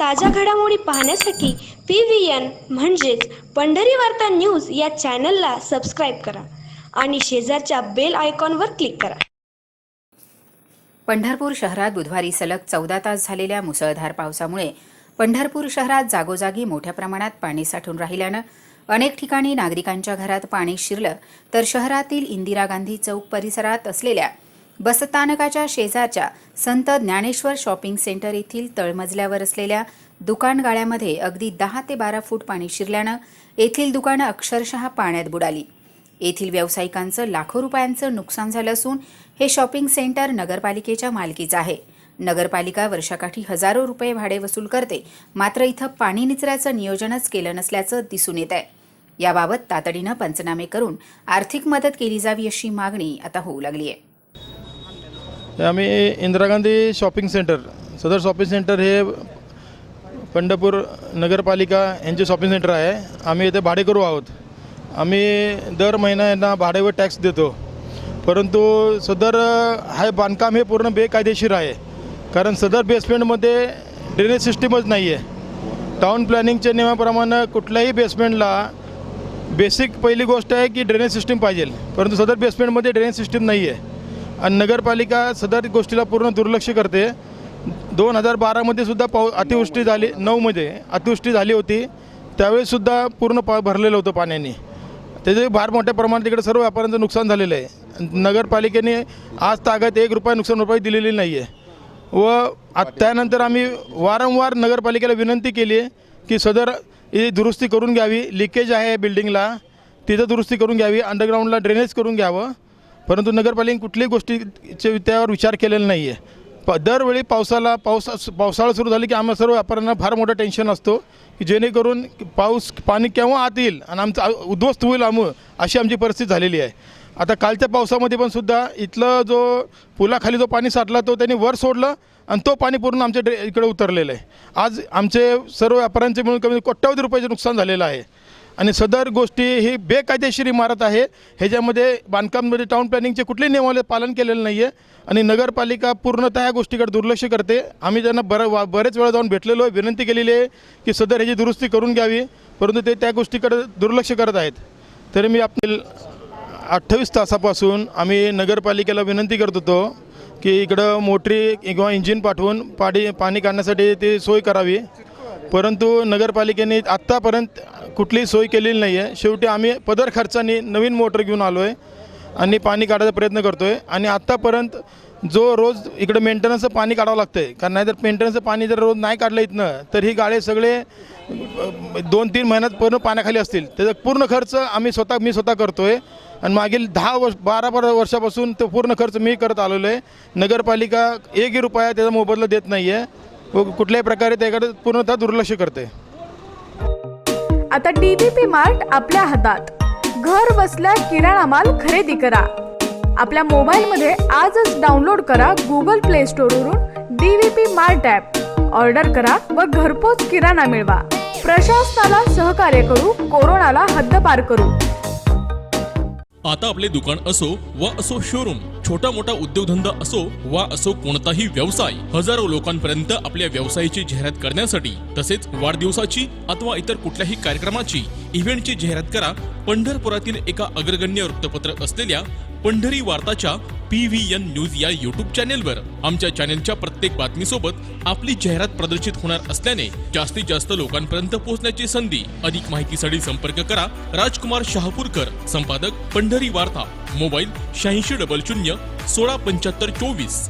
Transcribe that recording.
ताज्या घडामोडी पाहण्यासाठी PVN म्हणजेच पंढरी वार्ता न्यूज या चॅनलला सबस्क्राईब करा आणि शेजारच्या बेल आयकॉनवर क्लिक करा। पंढरपूर शहरात बुधवारी सलग 14 तास झालेल्या मुसळधार पावसामुळे पंढरपूर शहरात जागोजागी मोठ्या प्रमाणात पाणी साठून राहिल्यानं अनेक ठिकाणी नागरिकांच्या घरात पाणी शिरलं, तर शहरातील इंदिरा गांधी चौक परिसरात असलेल्या बसस्थानकाच्या शेजारच्या संत ज्ञानेश्वर शॉपिंग सेंटर येथील तळमजल्यावर असलेल्या दुकान गाळ्यामध्ये अगदी 10 ते 12 फूट पाणी शिरल्यानं येथील दुकानं अक्षरशः पाण्यात बुडाली। येथील व्यावसायिकांचं लाखो रुपयांचं नुकसान झालं असून हे शॉपिंग सेंटर नगरपालिकेच्या मालकीचं आहे। नगरपालिका वर्षाकाठी हजारो रुपये भाडे वसूल करते, मात्र इथं पाणी निचऱ्याचं नियोजनच केलं नसल्याचं दिसून येत आहे। याबाबत तातडीनं पंचनामे करून आर्थिक मदत केली जावी अशी मागणी आता होऊ लागली आहे। आम्ही इंदिरा गांधी शॉपिंग सेंटर, सदर शॉपिंग सेंटर हे पंढरपूर नगरपालिका यांचे शॉपिंग सेंटर आहे। आम्ही इथे भाडेकरू आहोत। आम्ही दर महिना यांना भाड्यावर टॅक्स देतो, परंतु सदर हे बांधकाम हे पूर्ण बेकायदेशीर आहे, कारण सदर बेसमेंटमध्ये ड्रेनेज सिस्टीमच नाही आहे। टाउन प्लॅनिंगच्या नियमाप्रमाणे कुठल्याही बेसमेंटला बेसिक पहिली गोष्ट आहे की ड्रेनेज सिस्टीम पाहिजे, परंतु सदर बेसमेंटमध्ये ड्रेनेज सिस्टीम नाही आहे आणि नगरपालिका सदर गोष्टीला पूर्ण दुर्लक्ष करते। 2012मध्ये सुद्धा अतिवृष्टी झाली, 9मध्ये अतिवृष्टी झाली होती, त्यावेळेसुद्धा पूर्ण भरलेलं होतं पाण्याने। त्याचे फार मोठ्या प्रमाणात तिकडे सर्व व्यापाऱ्यांचं नुकसान झालेलं आहे। नगरपालिकेने आज तागत 1 रुपया नुकसान भरपाई दिलेली नाही आहे व त्यानंतर आम्ही वारंवार नगरपालिकेला विनंती केली आहे की सदर ही दुरुस्ती करून घ्यावी। लिकेज आहे बिल्डिंगला, तिथं दुरुस्ती करून घ्यावी, अंडरग्राऊंडला ड्रेनेज करून घ्यावं, परंतु नगरपालिकेने कुठल्याही गोष्टीचे त्यावर विचार केलेला नाही आहे। दरवेळी पावसाळा सुरू झाली की आम्हा सर्व व्यापाऱ्यांना फार मोठं टेन्शन असतो की जेणेकरून पाणी केव्हा आत येईल आणि आमचं उद्ध्वस्त होईल अशी आमची परिस्थिती झालेली आहे। आता कालच्या पावसामध्ये पण सुद्धा इथलं जो पुलाखाली जो पाणी साठला तो त्यांनी वर सोडलं आणि तो पाणी पूर्ण आमच्या इकडे उतरलेलं आहे। आज आमचे सर्व व्यापाऱ्यांचे मिळून कमी कोट्यावधी रुपयाचे नुकसान झालेलं आहे आणि सदर गोष्टी ही बेकायदेशीर इमारत आहे। ह्याच्यामध्ये बांधकाममध्ये टाउन प्लॅनिंगचे कुठलेही नियमावली पालन केलेलं नाही आहे आणि नगरपालिका पूर्णतः ह्या गोष्टीकडे दुर्लक्ष करते। आम्ही त्यांना बरेच वेळा जाऊन भेटलेलो आहे, विनंती केलेली आहे की सदर ह्याची दुरुस्ती करून घ्यावी, परंतु ते त्या गोष्टीकडे दुर्लक्ष करत आहेत। तरी मी आपली 28 तासापासून आम्ही नगरपालिकेला विनंती करत होतो की इकडं मोटरी किंवा इंजिन पाठवून पाणी काढण्यासाठी ती सोय करावी, परंतु नगरपालिकेने आत्तापर्यंत कुठलीही सोय केलेली नाही आहे। शेवटी आम्ही पदर खर्चाने नवीन मोटर घेऊन आलो आहे आणि पाणी काढायचा प्रयत्न करतो आहे आणि आत्तापर्यंत जो रोज इकडे मेंटेनन्सचं पाणी काढावं लागतं आहे, कारण नाहीतर मेंटेनन्सचं पाणी जर रोज नाही काढलं इथनं तर ही गाळे सगळे 2-3 महिन्यात पूर्ण पाण्याखाली असतील। त्याचा पूर्ण खर्च मी स्वतः करतो आहे आणि मागील 12 वर्षापासून तो पूर्ण खर्च मी करत आलेलो आहे। नगरपालिका 1 रुपया त्याचा मोबदला देत नाही आहे व कुठल्याही प्रकारे त्याकडे पूर्णतः दुर्लक्ष करते। आता DVP मार्ट आपल्या हातात, घर बसल्या किराणा माल खरेदी करा। आपल्या मोबाईलमध्ये आजच डाउनलोड करा Google Play स्टोअरवरून DVP mart app, order करा व घरपोच किराणा मिळवा। प्रशासनाला सहकार्य करू, कोरोनाला हद्दपार करू। आता आपले दुकान असो वा असो शोरूम, छोटा मोठा उद्योगधंदा असो वा असो कोणताही व्यवसाय, हजारो लोकांपर्यंत आपल्या व्यवसायाची जाहिरात करण्यासाठी तसेच वाढदिवसाची अथवा इतर कुठल्याही कार्यक्रमाची इव्हेंटची जाहिरात करा पंढरपुरातील एका अग्रगण्य वृत्तपत्र असलेल्या पंढरी वार्ताच्या PVN न्यूज या YouTube चॅनेलवर। आमच्या चॅनेलच्या प्रत्येक बातमीसोबत आपली जाहिरात प्रदर्शित होणार असल्याने जास्तीत जास्त लोकांपर्यंत पोहोचण्याची संधी। अधिक माहितीसाठी संपर्क करा राजकुमार शहापूरकर, संपादक पंढरी वार्ता, मोबाईल 8600 167524।